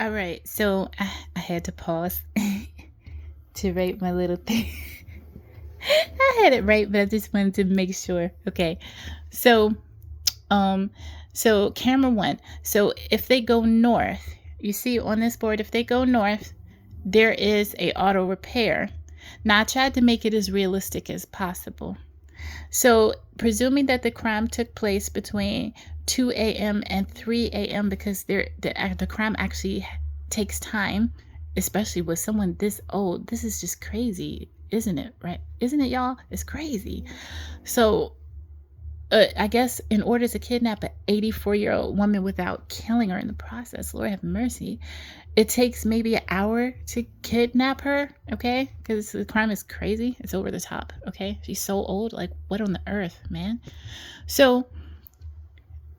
All right, so I had to pause to write my little thing. I had it right, but I just wanted to make sure. Okay, so um, so camera one. So if they go north, you see on this board, if they go north, there is a auto repair. Now I tried to make it as realistic as possible. So, presuming that the crime took place between 2 a.m. and 3 a.m., because the crime actually takes time, especially with someone this old. This is just crazy, isn't it? Right? Isn't it, y'all? It's crazy. So, I guess in order to kidnap an 84-year-old woman without killing her in the process, Lord have mercy, it takes maybe an hour to kidnap her, okay? Because the crime is crazy. It's over the top, okay? She's so old. Like, what on the earth, man? So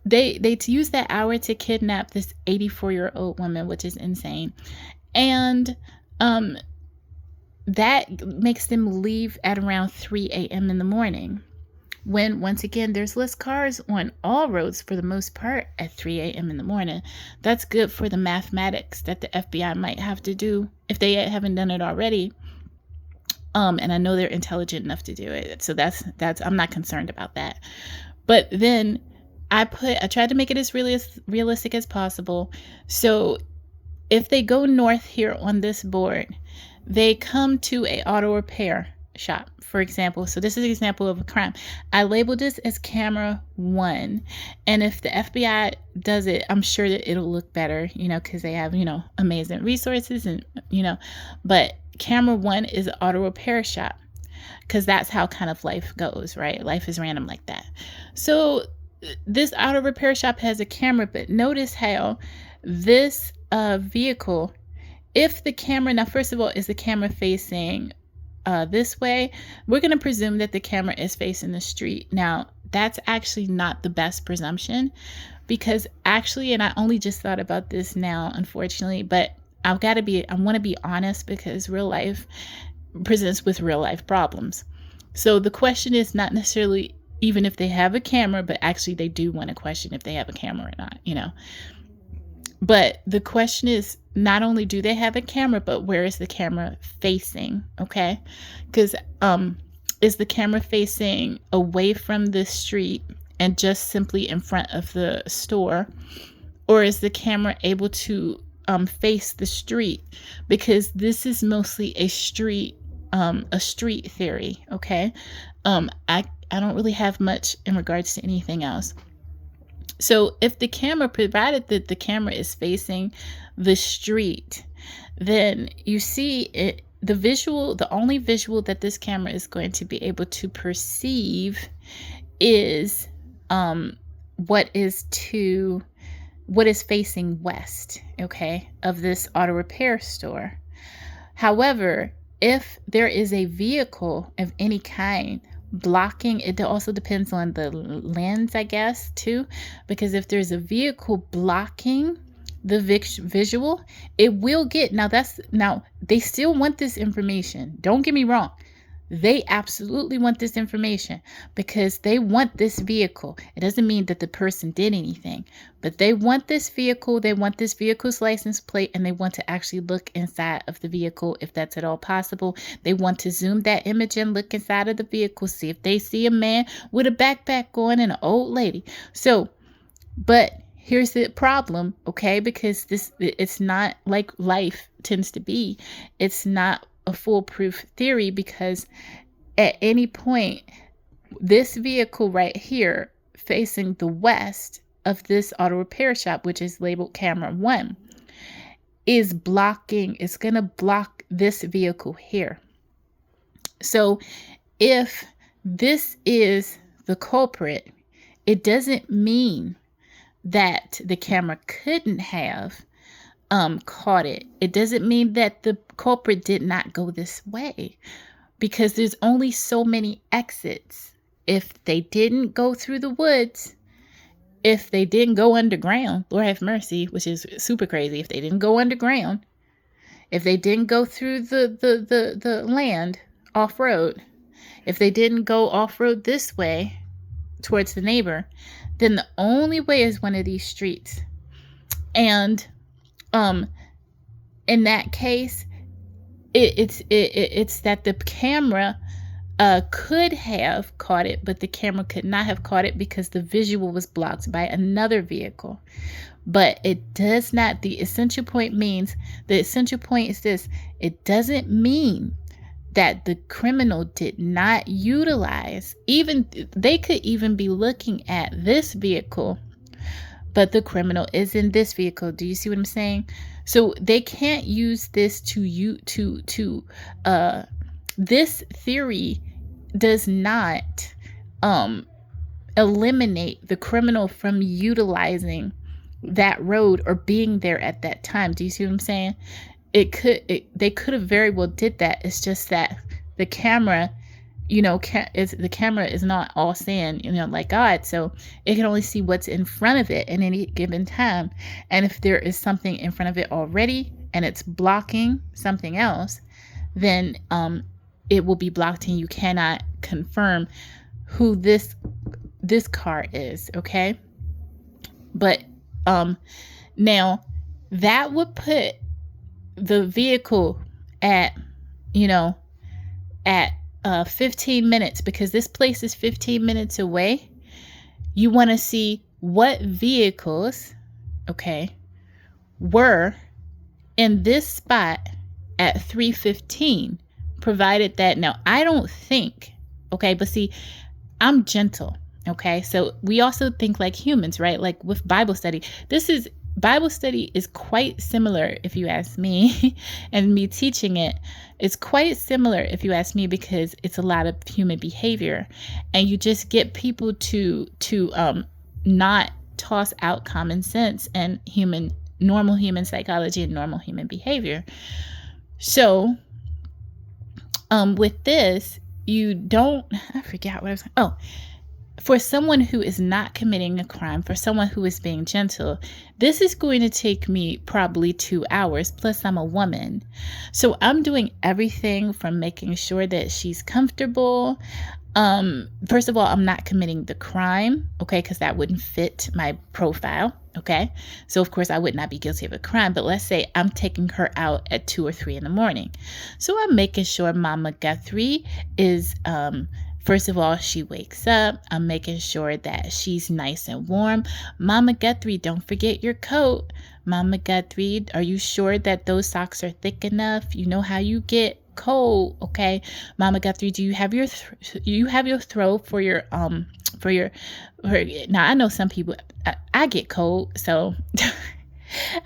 they use that hour to kidnap this 84-year-old woman, which is insane. And that makes them leave at around 3 a.m. in the morning, when once again there's less cars on all roads for the most part at 3 a.m. in the morning. That's good for the mathematics that the FBI might have to do if they haven't done it already. And I know they're intelligent enough to do it, so that's I'm not concerned about that. But then I tried to make it as realistic as possible. So if they go north here on this board, they come to a auto repair shop, for example. So this is an example of a crime. I labeled this as camera 1. And if the FBI does it, I'm sure that it'll look better, because they have, amazing resources and, but camera 1 is an auto repair shop, because that's how kind of life goes, right? Life is random like that. So this auto repair shop has a camera, but notice how this vehicle, if the camera, now first of all, is the camera facing this way, we're going to presume that the camera is facing the street. Now, that's actually not the best presumption, because actually, and I only just thought about this now, unfortunately, but I want to be honest, because real life presents with real life problems. So the question is not necessarily even if they have a camera, but actually they do want to question if they have a camera or not, But the question is, not only do they have a camera, but where is the camera facing? Okay. Because is the camera facing away from the street and just simply in front of the store? Or is the camera able to face the street? Because this is mostly a street theory. Okay. I don't really have much in regards to anything else. So if the camera, provided that the camera is facing the street, then you see it, the only visual that this camera is going to be able to perceive is what is facing west, okay, of this auto repair store. However, if there is a vehicle of any kind blocking, it also depends on the lens, I guess, too, because if there's a vehicle blocking the visual, it will get, now they still want this information, don't get me wrong, they absolutely want this information, because they want this vehicle. It doesn't mean that the person did anything, but they want this vehicle, they want this vehicle's license plate, and they want to actually look inside of the vehicle if that's at all possible. They want to zoom that image and look inside of the vehicle, see if they see a man with a backpack on and an old lady. So, but here's the problem, okay? Because it's not like life tends to be. It's not a foolproof theory, because at any point, this vehicle right here facing the west of this auto repair shop, which is labeled camera 1, is going to block this vehicle here. So if this is the culprit, it doesn't mean that the camera couldn't have caught it. It doesn't mean that the culprit did not go this way, because there's only so many exits. If they didn't go through the woods, if they didn't go underground, Lord have mercy, which is super crazy. If they didn't go underground, if they didn't go through the land off-road, if they didn't go off-road this way towards the neighbor, then the only way is one of these streets. And in that case, it's that the camera could have caught it, but the camera could not have caught it because the visual was blocked by another vehicle. But it does not, the essential point is this: it doesn't mean that the criminal did not utilize, even they could even be looking at this vehicle, but the criminal is in this vehicle. Do you see what I'm saying? So they can't use this this theory does not eliminate the criminal from utilizing that road or being there at that time. Do you see what I'm saying? They could have very well did that. It's just that the camera, the camera is not all seeing, like God. So it can only see what's in front of it at any given time. And if there is something in front of it already and it's blocking something else, then it will be blocked and you cannot confirm who this car is. Okay. But now that would put the vehicle at 15 minutes, because this place is 15 minutes away. You want to see what vehicles, were in this spot at 3:15, provided that, now I don't think, but see, I'm gentle. So we also think like humans, right? Like with Bible study, Bible study is quite similar, if you ask me, and me teaching it, it's quite similar, if you ask me, because it's a lot of human behavior, and you just get people to not toss out common sense and normal human psychology and normal human behavior. So, with this, I forgot what I was. For someone who is not committing a crime, for someone who is being gentle, this is going to take me probably 2 hours, plus I'm a woman. So I'm doing everything from making sure that she's comfortable. First of all, I'm not committing the crime, because that wouldn't fit my profile. So of course I would not be guilty of a crime, but let's say I'm taking her out at 2 or 3 in the morning. So I'm making sure Mama Guthrie is, first of all, she wakes up. I'm making sure that she's nice and warm. Mama Guthrie, don't forget your coat. Mama Guthrie, are you sure that those socks are thick enough? You know how you get cold, Mama Guthrie, do you have your throw for your now I know some people, I get cold, so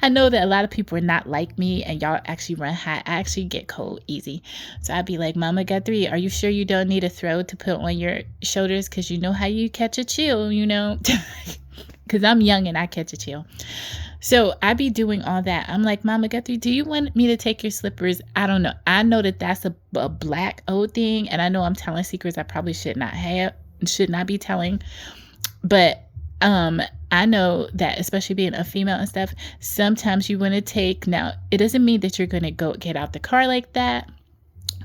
I know that a lot of people are not like me, and y'all actually run hot. I actually get cold easy. So I'd be like, Mama Guthrie, are you sure you don't need a throw to put on your shoulders? Because you know how you catch a chill, because I'm young and I catch a chill. So I be doing all that. I'm like, Mama Guthrie, do you want me to take your slippers? I don't know. I know that that's a black old thing, and I know I'm telling secrets I probably should not be telling. But I know that, especially being a female and stuff, sometimes you want to take, now it doesn't mean that you're going to go get out the car like that,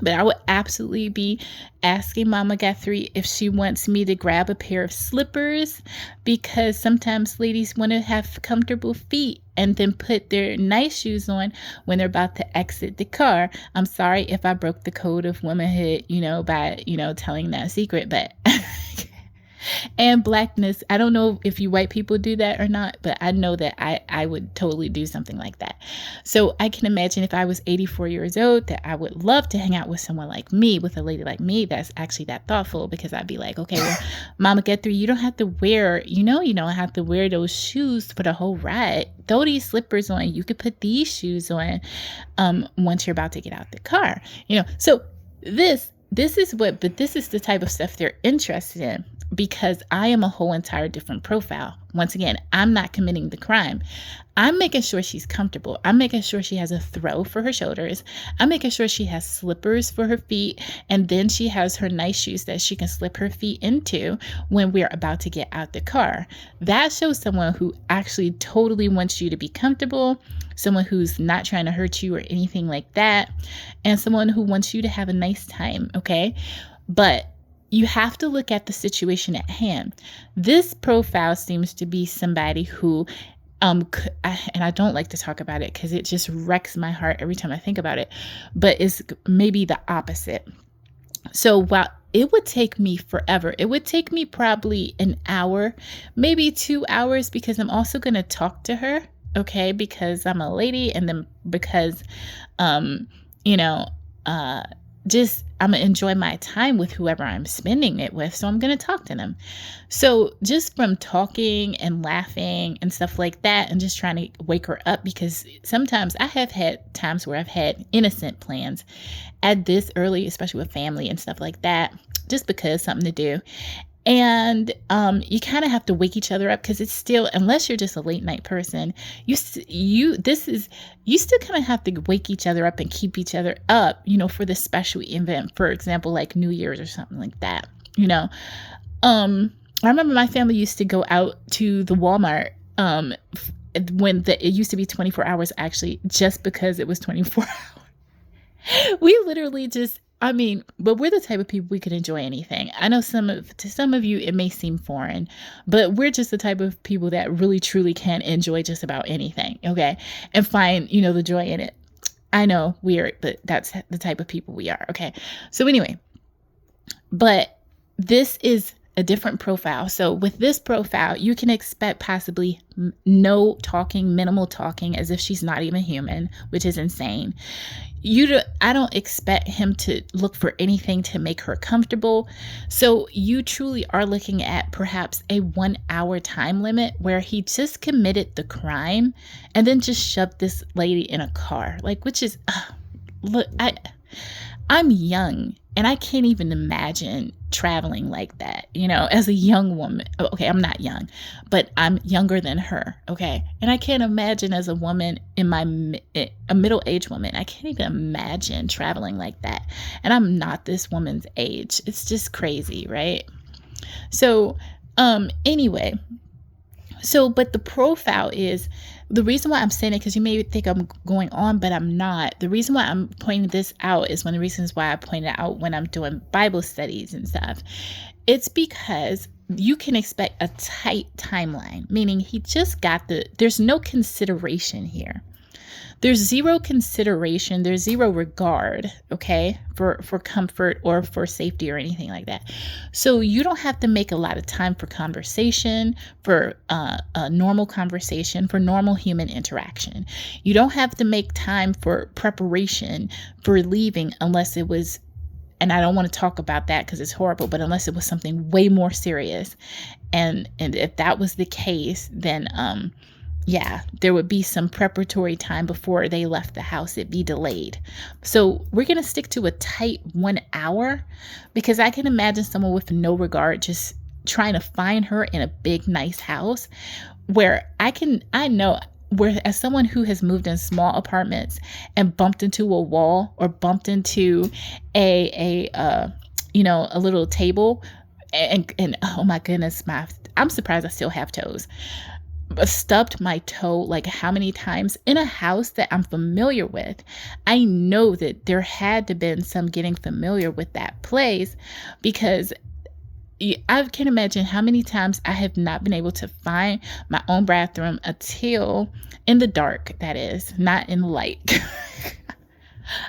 but I would absolutely be asking Mama Guthrie if she wants me to grab a pair of slippers, because sometimes ladies want to have comfortable feet and then put their nice shoes on when they're about to exit the car. I'm sorry if I broke the code of womanhood, by, telling that secret, but and blackness. I don't know if you white people do that or not, but I know that I would totally do something like that. So I can imagine if I was 84 years old, that I would love to hang out with someone like me, with a lady like me that's actually that thoughtful, because I'd be like, okay, well, Mama Guthrie, you don't have to wear, you don't have to wear those shoes for the whole ride. Throw these slippers on. You could put these shoes on once you're about to get out the car. So this is the type of stuff they're interested in, because I am a whole entire different profile. Once again, I'm not committing the crime. I'm making sure she's comfortable. I'm making sure she has a throw for her shoulders. I'm making sure she has slippers for her feet. And then she has her nice shoes that she can slip her feet into when we're about to get out the car. That shows someone who actually totally wants you to be comfortable, someone who's not trying to hurt you or anything like that, and someone who wants you to have a nice time, But you have to look at the situation at hand. This profile seems to be somebody who and I don't like to talk about it because it just wrecks my heart every time I think about it, but it's maybe the opposite. So while it would take me forever, it would take me probably an hour, maybe 2 hours, because I'm also going to talk to her. Okay. Because I'm a lady, and then because, um, you know, uh, just I'm gonna enjoy my time with whoever I'm spending it with. So I'm gonna talk to them. So just from talking and laughing and stuff like that, and just trying to wake her up, because sometimes I have had times where I've had innocent plans at this early, especially with family and stuff like that, just because something to do. And you kind of have to wake each other up, because it's still, unless you're just a late night person, you still kind of have to wake each other up and keep each other up, for this special event, for example, like New Year's or something like that. I remember my family used to go out to the Walmart when it used to be 24 hours, actually, just because it was 24 hours. We literally just, but we're the type of people, we could enjoy anything. I know to some of you, it may seem foreign, but we're just the type of people that really, truly can enjoy just about anything. Okay. And find, the joy in it. I know, weird, but that's the type of people we are. Okay. So anyway, but this is a different profile. So with this profile, you can expect possibly no talking, minimal talking, as if she's not even human, which is insane. I don't expect him to look for anything to make her comfortable. So you truly are looking at perhaps a 1 hour time limit where he just committed the crime and then just shoved this lady in a car, which is, look, I'm young and I can't even imagine traveling like that, as a young woman. Okay, I'm not young, but I'm younger than her. Okay. And I can't imagine as a woman a middle-aged woman, I can't even imagine traveling like that. And I'm not this woman's age. It's just crazy, right? So, anyway, but the profile is, the reason why I'm saying it, because you may think I'm going on, but I'm not. The reason why I'm pointing this out is one of the reasons why I point it out when I'm doing Bible studies and stuff. It's because you can expect a tight timeline, meaning he just there's no consideration here. There's zero consideration. There's zero regard, okay, for comfort or for safety or anything like that. So you don't have to make a lot of time for conversation, for a normal conversation, for normal human interaction. You don't have to make time for preparation for leaving, unless it was, and I don't want to talk about that because it's horrible, but unless it was something way more serious. And if that was the case, then there would be some preparatory time before they left the house. It'd be delayed. So we're going to stick to a tight 1 hour, because I can imagine someone with no regard just trying to find her in a big, nice house where as someone who has moved in small apartments and bumped into a wall or bumped into a little table and oh my goodness, I'm surprised I still have toes. Stubbed my toe how many times in a house that I'm familiar with. I know that there had to been some getting familiar with that place, because I can imagine how many times I have not been able to find my own bathroom until in the dark, that is, not in the light.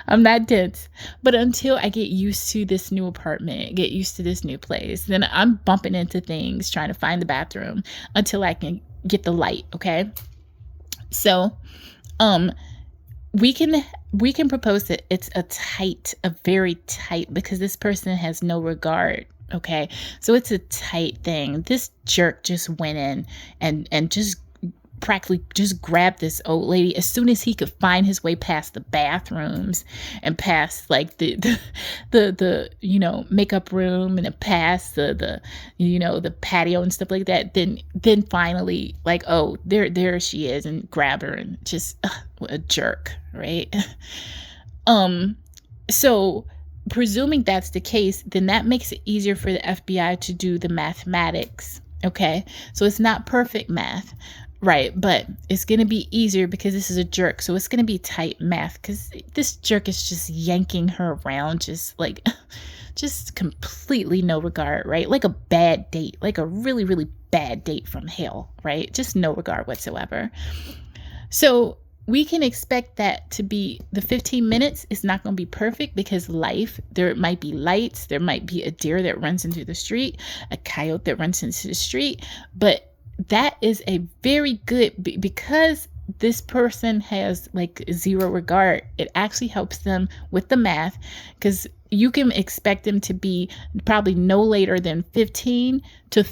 I'm not dense, but until I get used to this new apartment, get used to this new place, then I'm bumping into things trying to find the bathroom until I can get the light. Okay. So, we can propose that it's a very tight, because this person has no regard. Okay. So it's a tight thing. This jerk just went in and just practically just grabbed this old lady as soon as he could find his way past the bathrooms and past the makeup room and past the patio and stuff like that. Then finally, oh, there she is, and grab her, and just what a jerk, right? So presuming that's the case, then that makes it easier for the FBI to do the mathematics. Okay. So it's not perfect math. Right, but it's going to be easier because this is a jerk. So it's going to be tight math because this jerk is just yanking her around, just like, just completely no regard, right? Like a bad date, like a really, really bad date from hell, right? Just no regard whatsoever. So we can expect that to be the 15 minutes is not going to be perfect because life, there might be lights, there might be a deer that runs into the street, a coyote that runs into the street, but that is a very good, because this person has like zero regard, it actually helps them with the math because you can expect them to be probably no later than 15 to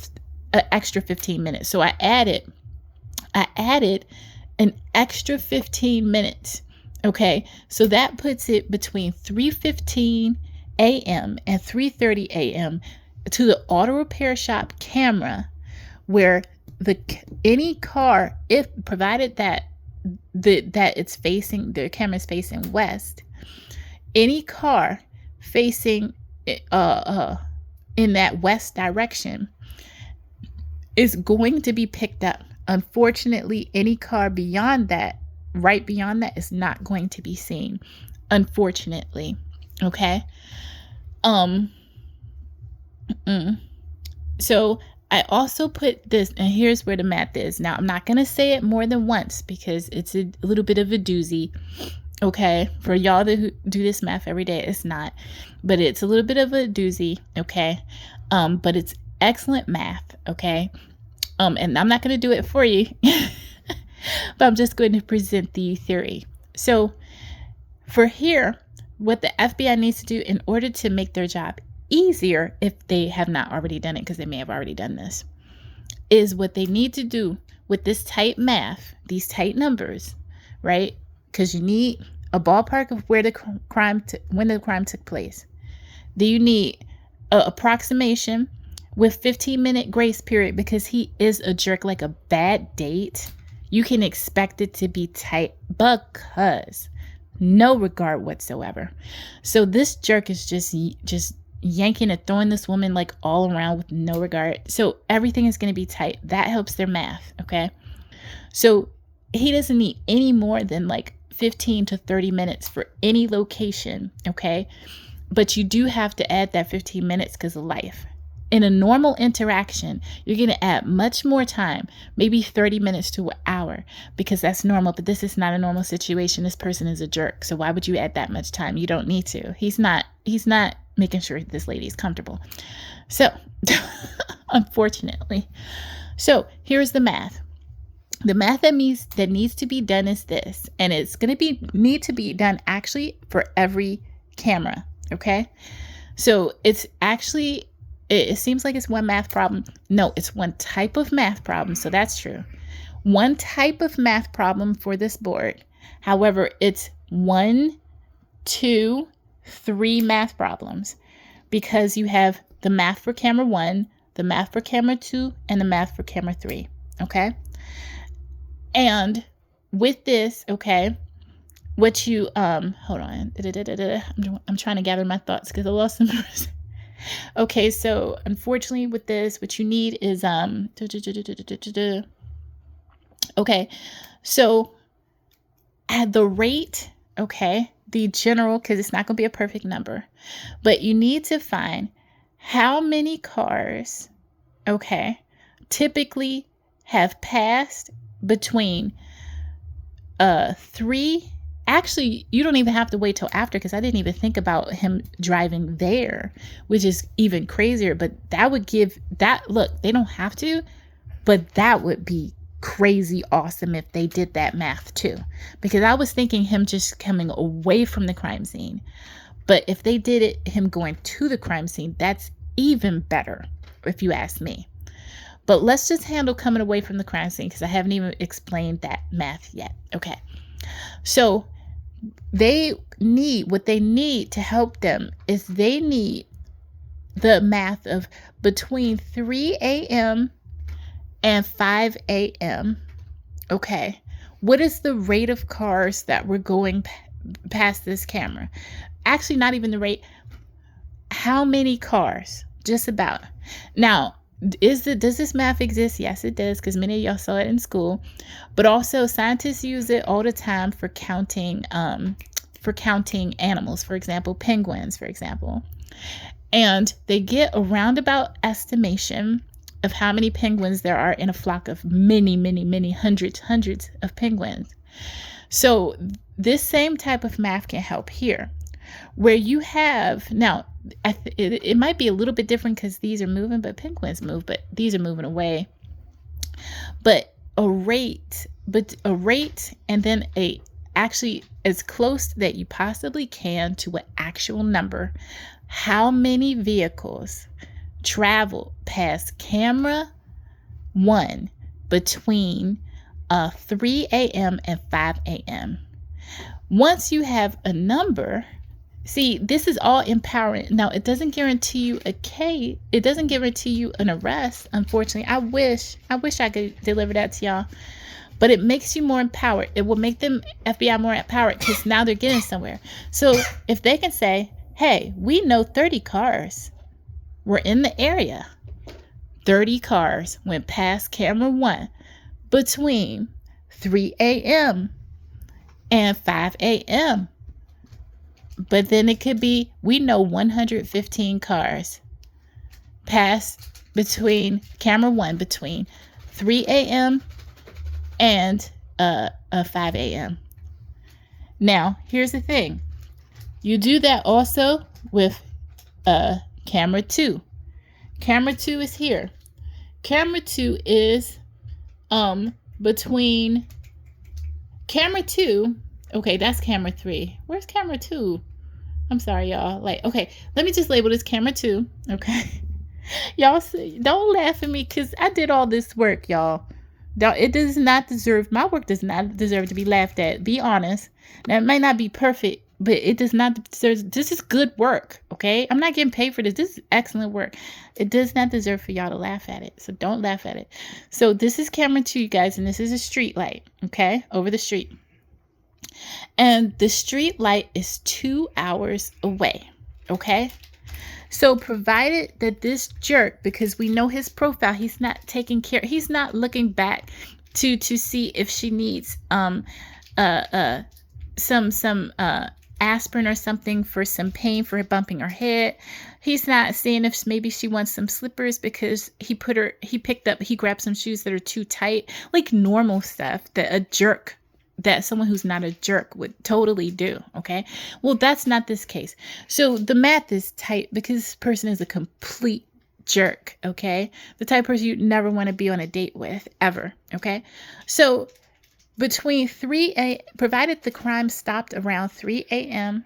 an extra 15 minutes. So I added an extra 15 minutes. Okay, so that puts it between 3:15 a.m. and 3:30 a.m. to the auto repair shop camera, where any car, if provided that that it's facing, the camera is facing west, any car facing in that west direction is going to be picked up. Unfortunately, any car beyond that, right beyond that, is not going to be seen, unfortunately. Okay. So I also put this, and here's where the math is. Now, I'm not going to say it more than once because it's a little bit of a doozy. Okay. For y'all that do this math every day, it's not, but it's a little bit of a doozy. Okay. But it's excellent math. Okay. And I'm not going to do it for you, but I'm just going to present the theory. So for here, what the FBI needs to do in order to make their job easier, if they have not already done it, because they may have already done this, is what they need to do with this tight math, these tight numbers, right? Because you need a ballpark of where when the crime took place. Do you need an approximation with 15-minute grace period, because he is a jerk, like a bad date. You can expect it to be tight because no regard whatsoever. So this jerk is just yanking and throwing this woman like all around with no regard. So everything is going to be tight. That helps their math. Okay. So he doesn't need any more than like 15 to 30 minutes for any location. Okay. But you do have to add that 15 minutes because of life. In a normal interaction, you're going to add much more time, maybe 30 minutes to an hour, because that's normal. But this is not a normal situation. This person is a jerk. So why would you add that much time? You don't need to. He's not making sure this lady is comfortable. So unfortunately, so here's the math. The math that needs to be done is this, and it's going to need to be done actually for every camera. Okay. So it's actually, it seems like it's one math problem. No, it's one type of math problem. So that's true. One type of math problem for this board. However, it's 1, 2, 3 math problems, because you have the math for camera 1, the math for camera 2, and the math for camera 3. Okay. And with this, okay, what you, hold on. I'm trying to gather my thoughts because I lost them. Okay, so unfortunately with this, what you need is okay, so at the rate, okay, the general, because it's not going to be a perfect number, but you need to find how many cars, okay, typically have passed between 3. Actually, you don't even have to wait till after, because I didn't even think about him driving there, which is even crazier. But that would give that, look, they don't have to, but that would be crazy awesome if they did that math too. Because I was thinking him just coming away from the crime scene. But if they did it, him going to the crime scene, that's even better, if you ask me. But let's just handle coming away from the crime scene, because I haven't even explained that math yet. Okay. So what they need to help them is they need the math of between 3 a.m. and 5 a.m. Okay. What is the rate of cars that were going past this camera? Actually, not even the rate. How many cars? Just about. Now, Does this math exist? Yes, it does, because many of y'all saw it in school. But also scientists use it all the time for counting animals, for example, penguins, for example. And they get a roundabout estimation of how many penguins there are in a flock of many, many, many hundreds of penguins. So this same type of math can help here, where you have now, it might be a little bit different because these are moving, but penguins move, but these are moving away. But a rate, and then actually as close that you possibly can to an actual number. How many vehicles travel past camera 1 between 3 a.m. and 5 a.m. Once you have a number, see, this is all empowering. Now, it doesn't guarantee you a case. It doesn't guarantee you an arrest, unfortunately. I wish I could deliver that to y'all. But it makes you more empowered. It will make them FBI more empowered because now they're getting somewhere. So if they can say, hey, we know 30 cars were in the area. 30 cars went past camera 1 between 3 a.m. and 5 a.m. But then it could be, we know 115 cars passed between camera 1 between 3 a.m. and 5 a.m. Now, here's the thing. You do that also with camera 2. Camera 2 is here. Camera 2 is between camera 2. Okay, that's camera 3. Where's camera 2? I'm sorry, y'all. Okay, let me just label this camera 2. Okay. Y'all don't laugh at me because I did all this work, y'all. It does not deserve, my work does not deserve to be laughed at. Be honest. Now, it might not be perfect, but it does not deserve, this is good work, okay? I'm not getting paid for this. This is excellent work. It does not deserve for y'all to laugh at it, so don't laugh at it. So this is camera 2, you guys, and this is a street light, okay? Over the street. And the street light is 2 hours away, okay? So provided that this jerk, because we know his profile, he's not taking care, he's not looking back to see if she needs some aspirin or something for some pain for bumping her head. He's not seeing if maybe she wants some slippers because he grabbed some shoes that are too tight, like normal stuff that someone who's not a jerk would totally do, okay? Well, that's not this case. So the math is tight because this person is a complete jerk, okay? The type of person you'd never want to be on a date with, ever, okay? So between provided the crime stopped around 3 a.m.,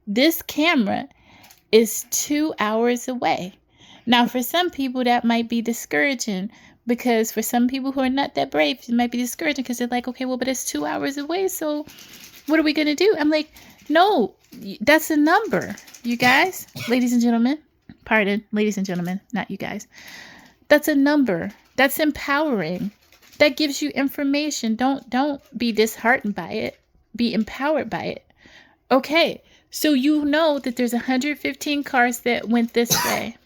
this camera is 2 hours away. Now, for some people, that might be discouraging, because for some people who are not that brave, it might be discouraging because they're like, okay, well, but it's 2 hours away, so what are we going to do? I'm like, no, that's a number, you guys, ladies and gentlemen. Pardon, ladies and gentlemen, not you guys. That's a number. That's empowering. That gives you information. Don't be disheartened by it. Be empowered by it. Okay, so you know that there's 115 cars that went this way.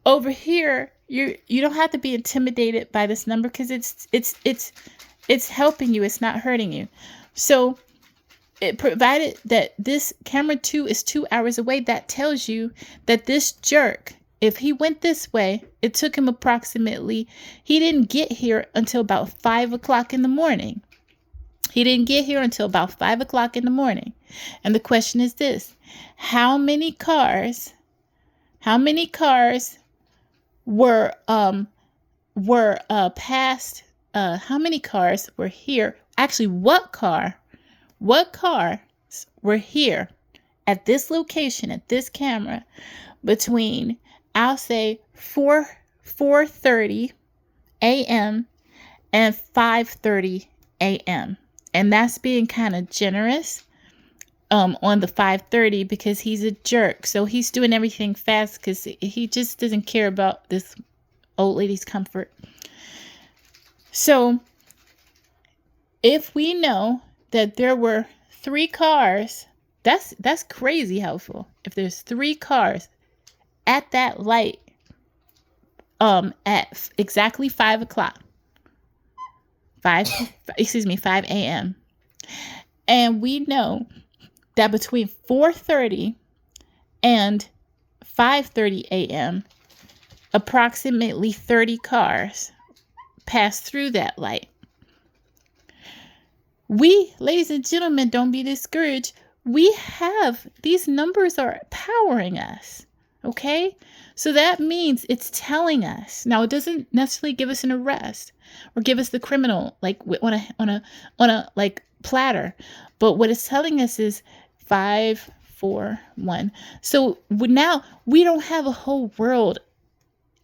Over here, you don't have to be intimidated by this number because it's helping you. It's not hurting you. So it provided that this camera 2 is 2 hours away. That tells you that this jerk, if he went this way, it took him approximately, he didn't get here until about 5 o'clock in the morning. He didn't get here until about 5 o'clock in the morning. And the question is this: how many cars were passed? How many cars were here? Actually, what cars were here at this location, at this camera, between, I'll say, 4:30 a.m. and 5:30 a.m. And that's being kind of generous on the 5:30 because he's a jerk. So he's doing everything fast because he just doesn't care about this old lady's comfort. So if we know that there were 3 cars, that's crazy helpful. If there's 3 cars at that light at exactly 5 o'clock. 5 a.m. And we know that between 4:30 and 5:30 a.m., approximately 30 cars pass through that light. We, ladies and gentlemen, don't be discouraged. These numbers are powering us. Okay? So that means it's telling us. Now, it doesn't necessarily give us an arrest or give us the criminal like on a like platter. But what it's telling us is 5, 4, 1. So now we don't have a whole world.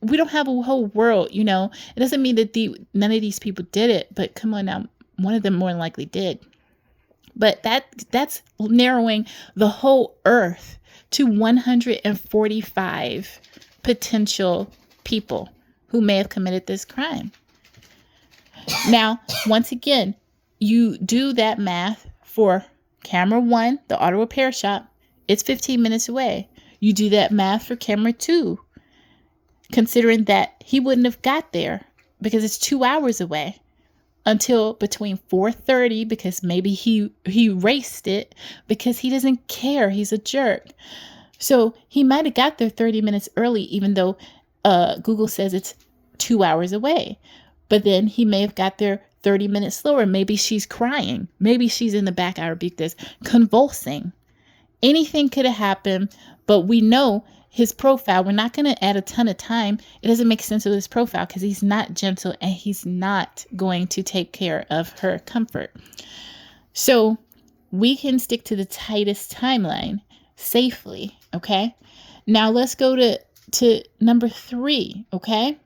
We don't have a whole world, you know. It doesn't mean that none of these people did it, but come on now, one of them more than likely did. But that's narrowing the whole earth to 145 potential people who may have committed this crime. Now, once again, you do that math for camera 1, the auto repair shop, it's 15 minutes away. You do that math for camera 2, considering that he wouldn't have got there because it's 2 hours away until between 4:30, because maybe he raced it because he doesn't care. He's a jerk. So he might have got there 30 minutes early, even though Google says it's 2 hours away. But then he may have got there 30 minutes slower. Maybe she's crying. Maybe she's in the back, I rebuke this, convulsing. Anything could have happened, but we know his profile. We're not going to add a ton of time. It doesn't make sense with his profile because he's not gentle and he's not going to take care of her comfort. So we can stick to the tightest timeline safely. Okay. Now let's go to number 3. Okay.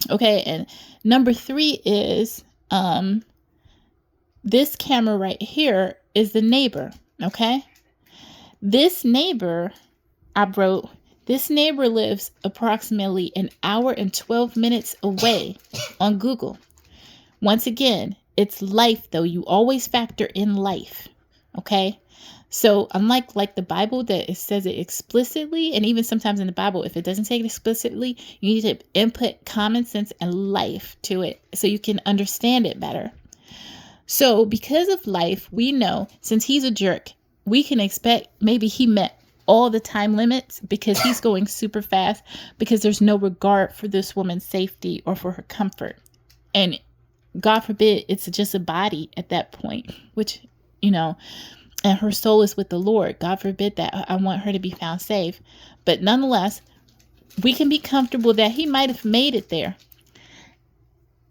Okay. And number 3 is, this camera right here is the neighbor. Okay. This neighbor, this neighbor lives approximately an hour and 12 minutes away on Google. Once again, it's life though. You always factor in life. Okay. So unlike like the Bible that it says it explicitly, and even sometimes in the Bible, if it doesn't say it explicitly, you need to input common sense and life to it so you can understand it better. So because of life, we know since he's a jerk, we can expect maybe he met all the time limits because he's going super fast because there's no regard for this woman's safety or for her comfort. And God forbid it's just a body at that point, which, you know, and her soul is with the Lord. God forbid that. I want her to be found safe. But nonetheless, we can be comfortable that he might have made it there.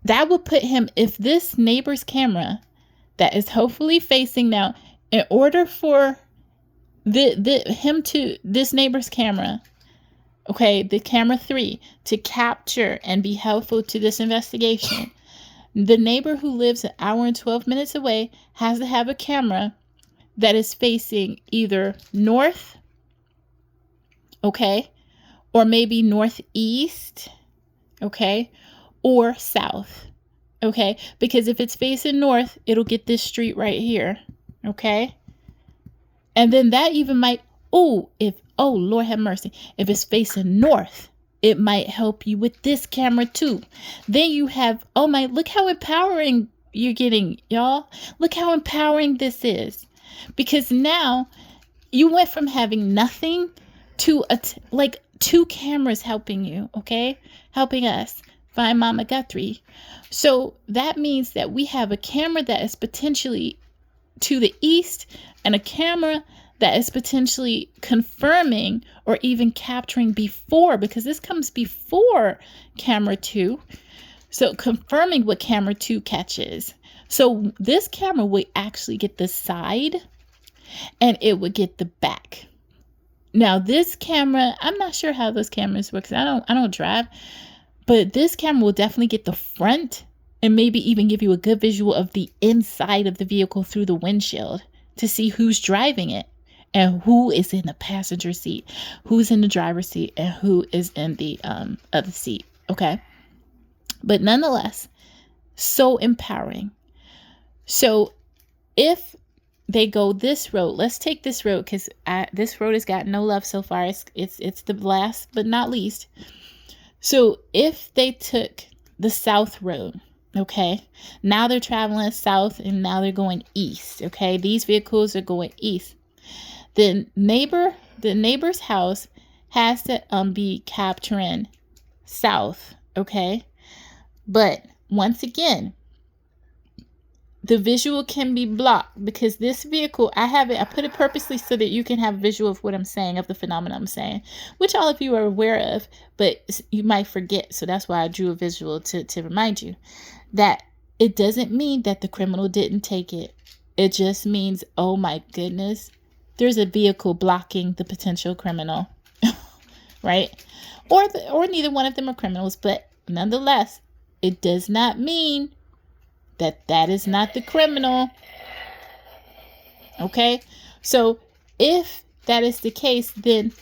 That would put him, if this neighbor's camera that is hopefully facing now, in order for this neighbor's camera, okay, the camera 3, to capture and be helpful to this investigation, the neighbor who lives an hour and 12 minutes away has to have a camera that is facing either north, okay, or maybe northeast, okay, or south, okay, because if it's facing north, it'll get this street right here, okay. And then that even might, oh Lord have mercy, if it's facing north, it might help you with this camera too. Then you have, look how empowering you're getting, y'all. Look how empowering this is. Because now you went from having nothing to like 2 cameras helping you, okay? Helping us find Mama Guthrie. So that means that we have a camera that is potentially to the east and a camera that is potentially confirming or even capturing before, because this comes before camera 2. So confirming what camera 2 catches. So this camera would actually get the side and it would get the back. Now this camera, I'm not sure how those cameras work because I don't drive, but this camera will definitely get the front and maybe even give you a good visual of the inside of the vehicle through the windshield to see who's driving it and who is in the passenger seat, who's in the driver's seat, and who is in the other seat. Okay. But nonetheless, so empowering. So if they go this road, let's take this road because this road has got no love so far. It's the last but not least. So if they took the south road, okay, now they're traveling south and now they're going east, okay, these vehicles are going east. The neighbor's house has to be capturing south, okay? But once again, the visual can be blocked because this vehicle, I put it purposely so that you can have a visual of what I'm saying, of the phenomenon I'm saying, which all of you are aware of, but you might forget. So that's why I drew a visual to remind you that it doesn't mean that the criminal didn't take it. It just means, oh my goodness, there's a vehicle blocking the potential criminal, right? Or neither one of them are criminals, but nonetheless, it does not mean that is not the criminal. Okay, so if that is the case, then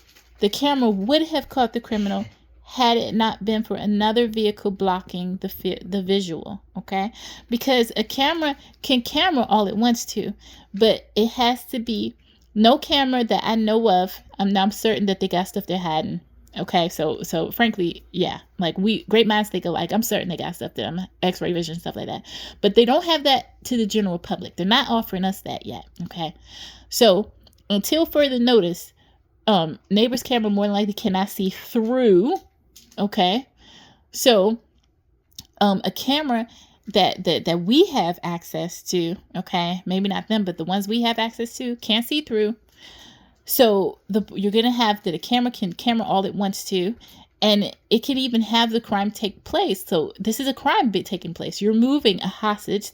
the camera would have caught the criminal had it not been for another vehicle blocking the visual. Okay, because a camera can camera all it wants to, but it has to be no camera that I know of. I'm certain that they got stuff they're hiding. Okay, so frankly, yeah, like great minds think alike. I'm certain they got stuff there, X-ray vision, stuff like that. But they don't have that to the general public. They're not offering us that yet. Okay, so until further notice, neighbor's camera more than likely cannot see through. Okay, so a camera that we have access to, okay, maybe not them, but the ones we have access to can't see through. So you're going to have that a camera can camera all it wants to, and it can even have the crime take place. So this is a crime taking place. You're moving a hostage.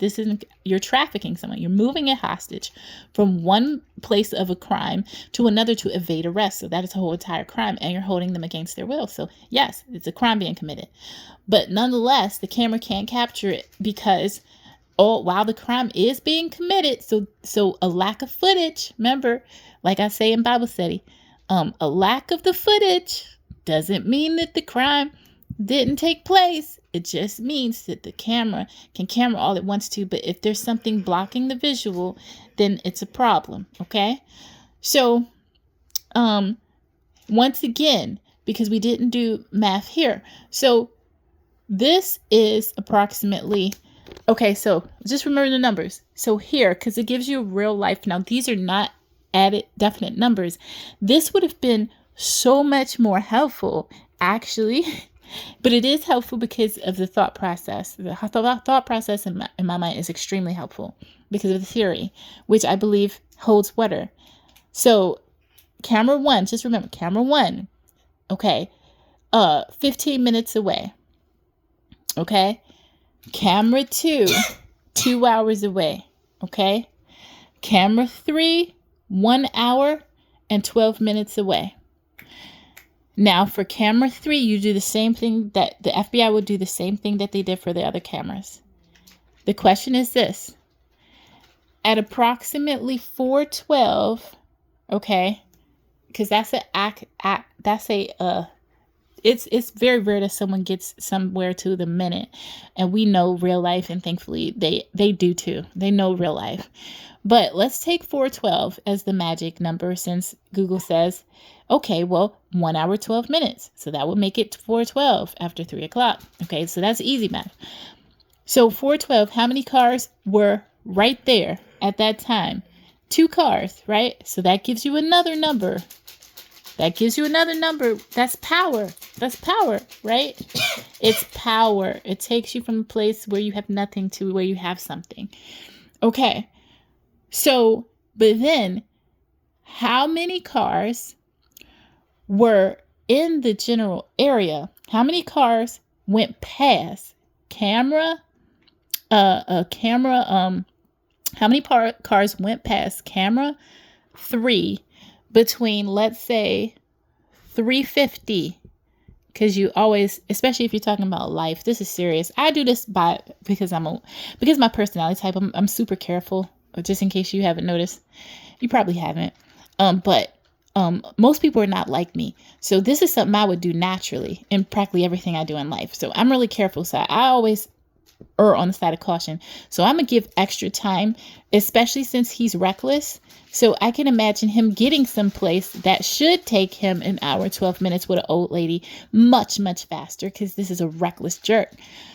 You're trafficking someone. You're moving a hostage from one place of a crime to another to evade arrest. So that is a whole entire crime, and you're holding them against their will. So yes, it's a crime being committed. But nonetheless, the camera can't capture it because while the crime is being committed, so a lack of footage, remember, like I say in Bible study, a lack of the footage doesn't mean that the crime didn't take place. It just means that the camera can camera all it wants to, but if there's something blocking the visual, then it's a problem, okay? So, once again, because we didn't do math here, so this is approximately, okay, so just remember the numbers. So here, because it gives you real life, now these are not added definite numbers. This would have been so much more helpful, actually, but it is helpful because of the thought process. The thought process in my mind is extremely helpful because of the theory, which I believe holds water. So camera one, just remember, camera one, okay, 15 minutes away, okay? Camera 2, 2 hours away, okay? Camera 3, 1 hour and 12 minutes away. Now for camera 3, you do the same thing that the FBI would do, the same thing that they did for the other cameras. The question is this: at approximately 4:12, okay? Because it's very rare that someone gets somewhere to the minute, and we know real life, and thankfully they do too. They know real life. But let's take 4:12 as the magic number, since Google says, okay, well, 1 hour, 12 minutes. So that would make it 4:12 after 3 o'clock. Okay, so that's easy math. So 4:12, how many cars were right there at that time? 2 cars, right? So that gives you another number. That gives you another number. That's power. That's power, right? It's power. It takes you from a place where you have nothing to where you have something. Okay. So, but then how many cars were in the general area? How many cars went past camera? How many cars went past camera 3 between, let's say, 3:50, because you always, especially if you're talking about life, this is serious. I do this because my personality type, I'm super careful, just in case you haven't noticed. You probably haven't. But most people are not like me. So this is something I would do naturally in practically everything I do in life. So I'm really careful. So I always on the side of caution. So I'm going to give extra time, especially since he's reckless. So I can imagine him getting someplace that should take him an hour, 12 minutes with an old lady much, much faster, because this is a reckless jerk.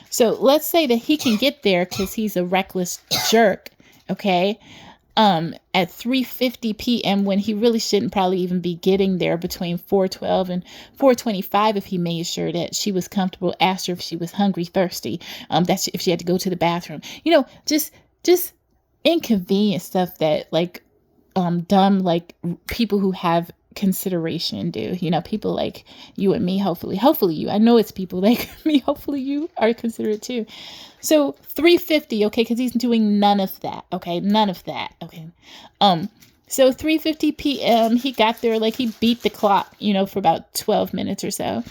So let's say that he can get there because he's a reckless jerk, okay, at 3:50 p.m. when he really shouldn't probably even be getting there between 4:12 and 4:25 if he made sure that she was comfortable, asked her if she was hungry, thirsty, that's if she had to go to the bathroom. Just inconvenient stuff that like dumb like people who have consideration do. People like you and me, hopefully you, I know it's people like me, hopefully you are considerate too. So 3:50, okay, because he's doing none of that. Okay, so 3:50 p.m. he got there, like he beat the clock, for about 12 minutes or so.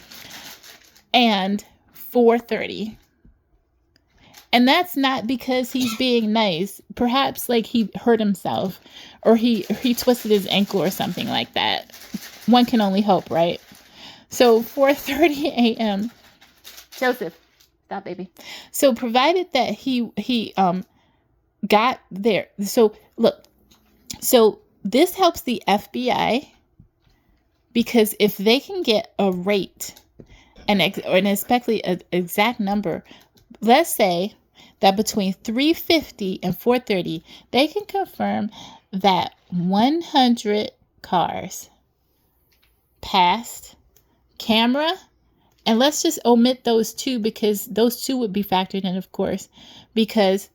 And 4:30. And that's not because he's being nice. Perhaps like he hurt himself or he twisted his ankle or something like that. One can only hope, right? So 4:30 a.m. Joseph, stop, baby. So provided that he got there. So look, so this helps the FBI because if they can get a rate and especially an exact number, let's say that between 3:50 and 4:30, they can confirm that 100 cars passed camera. And let's just omit those two because those two would be factored in, of course, because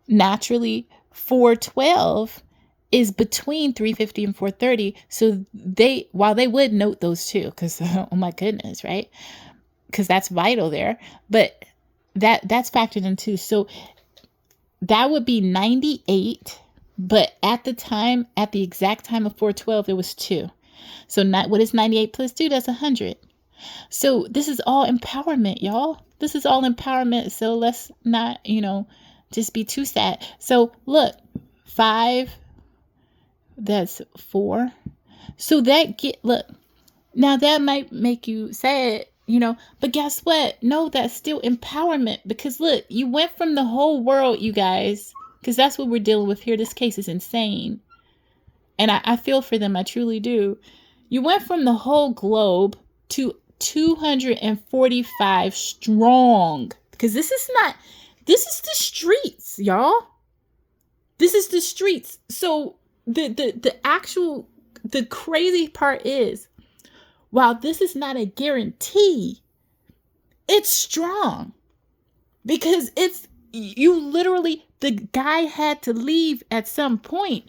naturally 412 is between 3:50 and 4:30. So while they would note those two, because oh my goodness, right? Because that's vital there. But that's factored in too. So that would be 98. But at the exact time of 412, it was 2. So what is 98 plus 2? That's 100. So this is all empowerment, y'all. This is all empowerment. So let's not, just be too sad. So look, 5, that's 4. So look, now that might make you sad, but guess what? No, that's still empowerment because look, you went from the whole world, you guys, because that's what we're dealing with here. This case is insane. And I feel for them. I truly do. You went from the whole globe to 245 strong because this is the streets, y'all. This is the streets. So the crazy part is, while this is not a guarantee, it's strong because the guy had to leave at some point.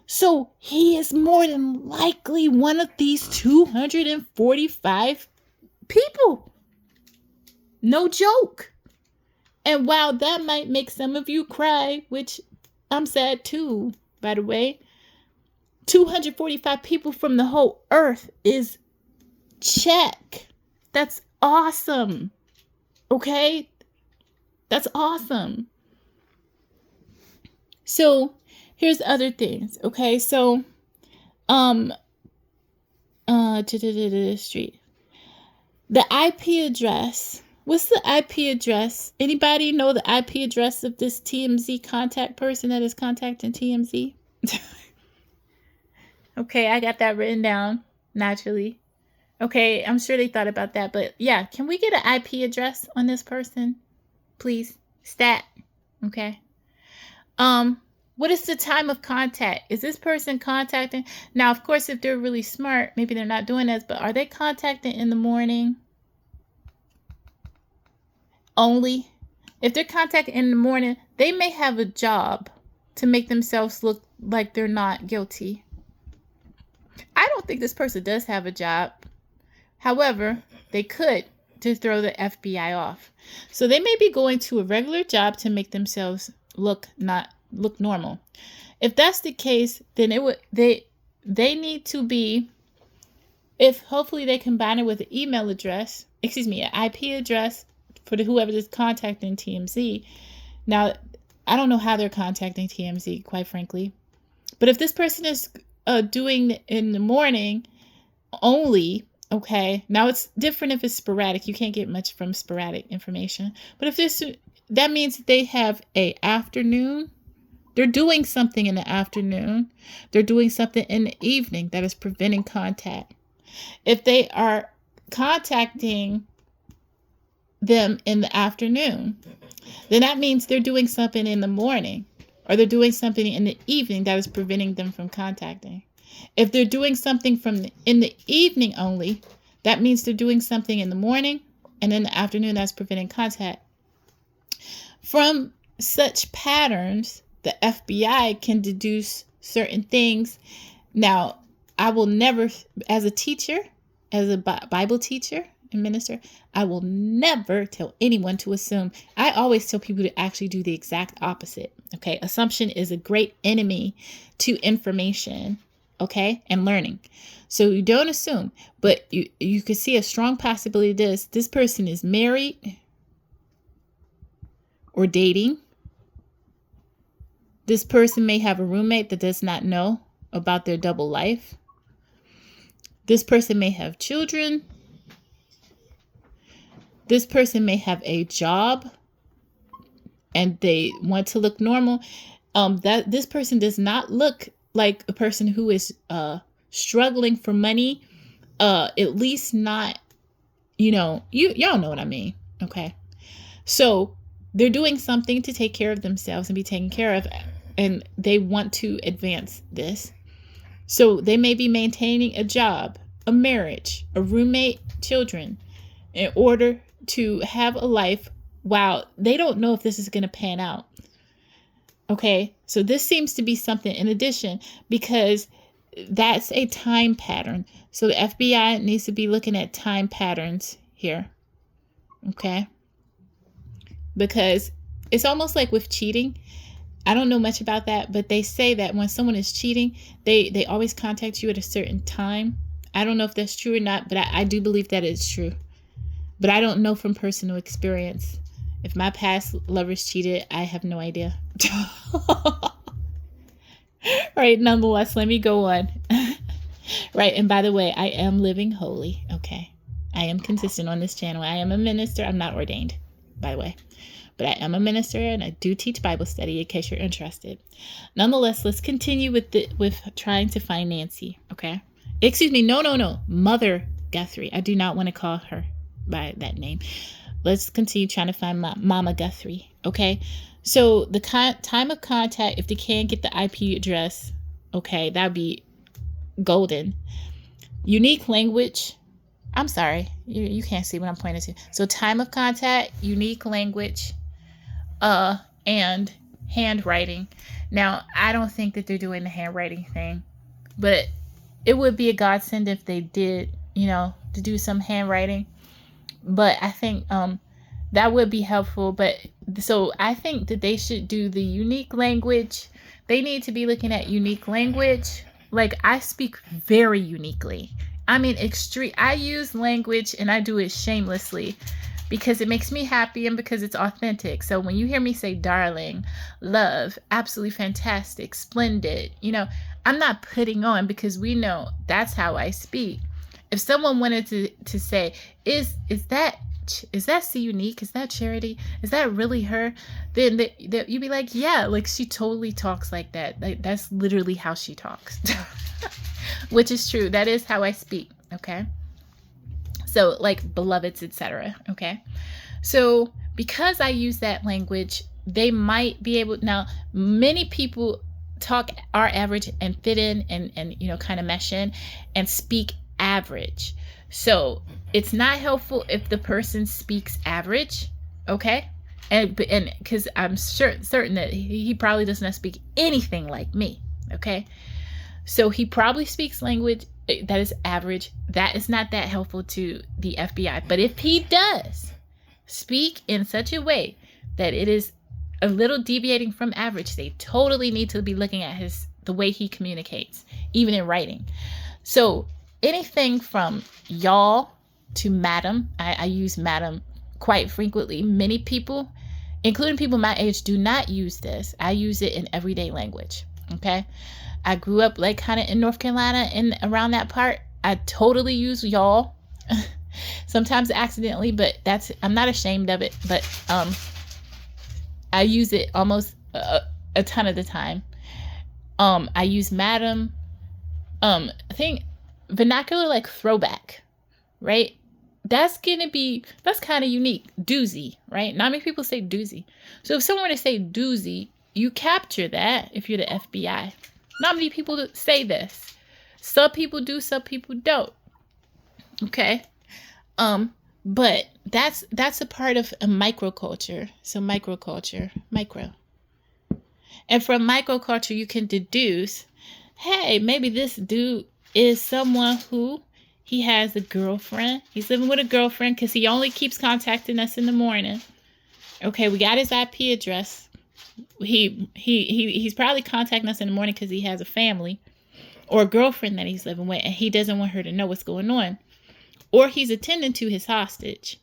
So he is more than likely one of these 245 people. No joke. And while that might make some of you cry, which I'm sad too, by the way, 245 people from the whole earth is check. That's awesome. Okay? That's awesome. So here's other things. Okay, so street. The IP address. What's the IP address? Anybody know the IP address of this TMZ contact person that is contacting TMZ? Okay, I got that written down naturally. Okay, I'm sure they thought about that, but yeah, can we get an IP address on this person, please? Stat. Okay. What is the time of contact? Is this person contacting? Now, of course, if they're really smart, maybe they're not doing this, but are they contacting in the morning only? If they're contacting in the morning, they may have a job to make themselves look like they're not guilty. I don't think this person does have a job. However, they could to throw the FBI off. So they may be going to a regular job to make themselves look normal. If that's the case, then they need to be, if hopefully they combine it with an email address, an IP address for whoever is contacting TMZ. Now, I don't know how they're contacting TMZ, quite frankly. But if this person is doing in the morning only, okay, now it's different if it's sporadic. You can't get much from sporadic information. But if that means they have a afternoon. They're doing something in the afternoon. They're doing something in the evening that is preventing contact. If they are contacting them in the afternoon, then that means they're doing something in the morning, or they're doing something in the evening that is preventing them from contacting. If they're doing something in the evening only, that means they're doing something in the morning and in the afternoon that's preventing contact. From such patterns, the FBI can deduce certain things. Now, I will never, as a teacher, as a Bible teacher and minister, I will never tell anyone to assume. I always tell people to actually do the exact opposite. Okay. Assumption is a great enemy to information. Okay. And learning. So you don't assume, but you could see a strong possibility this person is married or dating. This person may have a roommate that does not know about their double life. This person may have children. This person may have a job and they want to look normal. That this person does not look like a person who is struggling for money. At least not, y'all know what I mean. Okay. So they're doing something to take care of themselves and be taken care of, and they want to advance this. So they may be maintaining a job, a marriage, a roommate, children, in order to have a life while they don't know if this is going to pan out. Okay, so this seems to be something in addition, because that's a time pattern. So the FBI needs to be looking at time patterns here. Okay, because it's almost like with cheating. I don't know much about that, but they say that when someone is cheating, they always contact you at a certain time. I don't know if that's true or not, but I do believe that it's true. But I don't know from personal experience. If my past lovers cheated, I have no idea. Right, nonetheless, let me go on. Right, and by the way, I am living holy, okay? I am consistent on this channel. I am a minister. I'm not ordained, by the way. But I am a minister and I do teach Bible study in case you're interested. Nonetheless, let's continue with trying to find Nancy, okay? Excuse me, no. Mother Guthrie. I do not want to call her by that name. Let's continue trying to find Momma Guthrie, okay? So the time of contact, if they can get the IP address, okay, that'd be golden. Unique language. I'm sorry, you can't see what I'm pointing to. So time of contact, unique language, and handwriting. Now, I don't think that they're doing the handwriting thing, but it would be a godsend if they did, to do some handwriting. But I think that would be helpful. But so I think that they should do the unique language. They need to be looking at unique language. Like, I speak very uniquely. I mean, extreme. I use language and I do it shamelessly because it makes me happy and because it's authentic. So when you hear me say darling, love, absolutely fantastic, splendid, I'm not putting on, because we know that's how I speak. If someone wanted to say, is that C unique? Is that Charity? Is that really her? Then you'd be like, yeah, like she totally talks like that. Like, that's literally how she talks. Which is true. That is how I speak. Okay. So like beloveds, etc. Okay. So because I use that language, they might be able. Now, many people talk our average and fit in and kind of mesh in and speak average. So it's not helpful if the person speaks average. Okay. And because I'm certain that he probably does not speak anything like me. Okay. So he probably speaks language that is average. That is not that helpful to the FBI. But if he does speak in such a way that it is a little deviating from average, they totally need to be looking at the way he communicates, even in writing. So anything from y'all to madam, I use madam quite frequently. Many people, including people my age, do not use this. I use it in everyday language. Okay. I grew up like kind of in North Carolina and around that part. I totally use y'all. Sometimes accidentally, but I'm not ashamed of it. But I use it almost a ton of the time. I use madam. I think vernacular like throwback, right? That's kind of unique. Doozy, right? Not many people say doozy. So if someone were to say doozy, you capture that if you're the FBI. Not many people say this. Some people do, some people don't. Okay. But that's a part of a microculture. So microculture, micro. And from microculture, you can deduce, hey, maybe this dude is someone who he has a girlfriend. He's living with a girlfriend because he only keeps contacting us in the morning. Okay, we got his IP address. He's probably contacting us in the morning because he has a family or a girlfriend that he's living with, and he doesn't want her to know what's going on. Or he's attending to his hostage.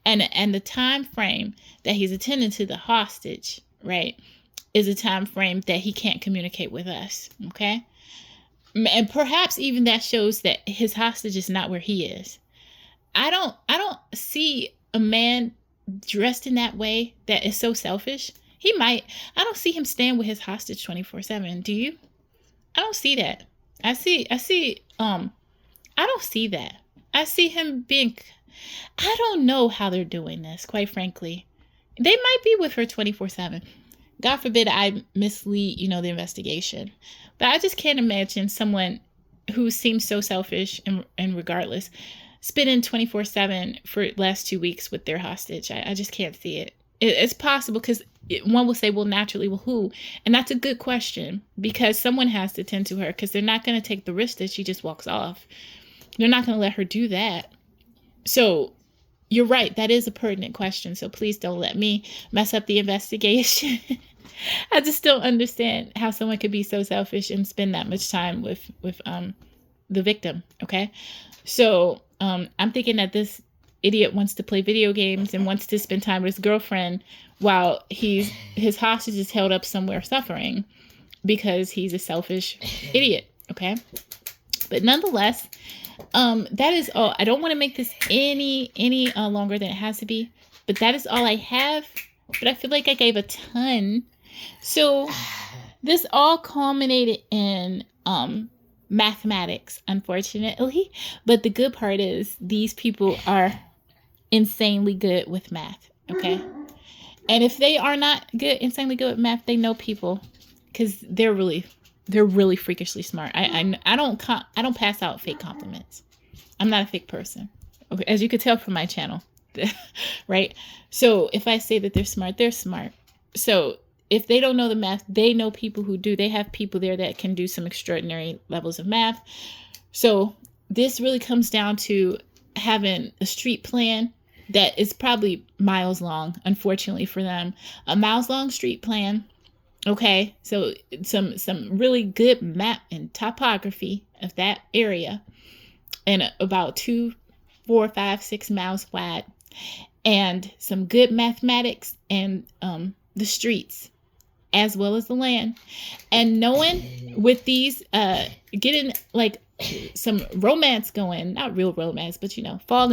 And the time frame that he's attending to the hostage, right, is a time frame that he can't communicate with us. Okay? And perhaps even that shows that his hostage is not where he is. I don't see a man dressed in that way that is so selfish. I don't see him staying with his hostage 24/7. Do you? I don't see that. I don't see that. I see him being, I don't know how they're doing this, quite frankly. They might be with her 24/7. God forbid I mislead, the investigation. But I just can't imagine someone who seems so selfish and regardless, spending 24/7 for the last 2 weeks with their hostage. I just can't see it. It's possible because one will say, well, naturally, well, who? And that's a good question because someone has to tend to her because they're not going to take the risk that she just walks off. They're not going to let her do that. So you're right. That is a pertinent question. So please don't let me mess up the investigation. I just don't understand how someone could be so selfish and spend that much time with the victim. Okay. So I'm thinking that this idiot wants to play video games and wants to spend time with his girlfriend while his hostage is held up somewhere suffering because he's a selfish idiot. Okay. But nonetheless, that is all. I don't want to make this any longer than it has to be, but that is all I have. But I feel like I gave a ton. So this all culminated in mathematics, unfortunately. But the good part is these people are insanely good with math. Okay. And if they are not insanely good with math, they know people because they're really freakishly smart. I don't pass out fake compliments. I'm not a fake person. Okay, as you could tell from my channel, right? So if I say that they're smart, they're smart. So if they don't know the math, they know people who do. They have people there that can do some extraordinary levels of math. So this really comes down to having a street plan that is probably miles long, unfortunately for them. A miles long street plan. Okay, so some really good map and topography of that area, and about 2, 4, 5, 6 miles wide, and some good mathematics and the streets as well as the land, and knowing with these getting like some romance going, not real romance, but fall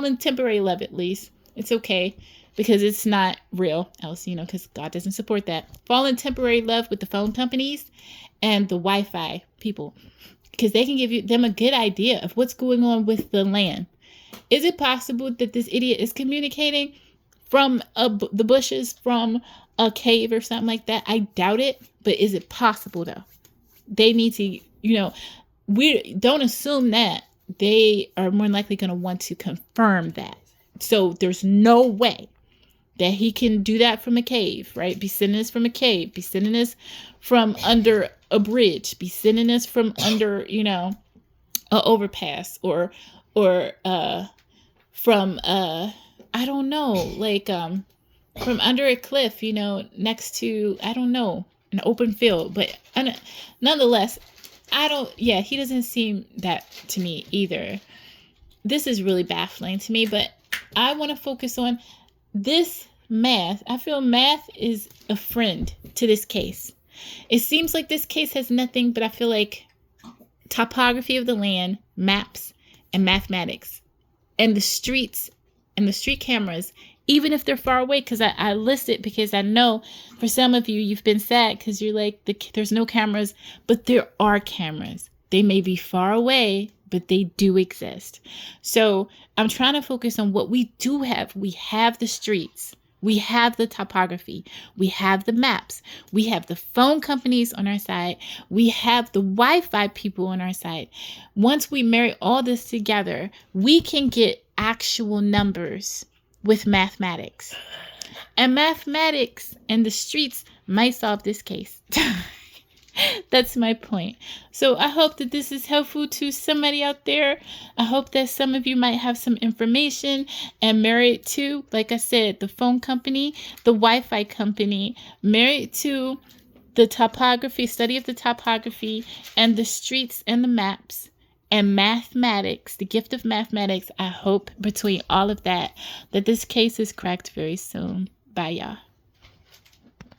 in temporary love at least. It's okay. Because it's not real, else, because God doesn't support that. Fall in temporary love with the phone companies and the Wi-Fi people. Because they can give them a good idea of what's going on with the land. Is it possible that this idiot is communicating from the bushes, from a cave or something like that? I doubt it. But is it possible, though? They need to, we don't assume that. They are more likely going to want to confirm that. So there's no way that he can do that from a cave, right? Be sending us from a cave, be sending us from under a bridge, be sending us from under, an overpass or from, I don't know, like, from under a cliff, next to, I don't know, an open field. But nonetheless, he doesn't seem that to me either. This is really baffling to me, but I want to focus on this math. I feel math is a friend to this case. It seems like this case has nothing, but I feel like topography of the land, maps, and mathematics, and the streets, and the street cameras, even if they're far away, because I list it because I know for some of you, you've been sad because you're like, there's no cameras, but there are cameras. They may be far away, but they do exist. So I'm trying to focus on what we do have. We have the streets. We have the topography. We have the maps. We have the phone companies on our side. We have the Wi-Fi people on our side. Once we marry all this together, we can get actual numbers with mathematics. And mathematics and the streets might solve this case. That's my point. So I hope that this is helpful to somebody out there. I hope that some of you might have some information and married to, like I said, the phone company, the Wi-Fi company, married to the topography, study of the topography and the streets and the maps and mathematics, the gift of mathematics. I hope between all of that, that this case is cracked very soon. Bye, y'all.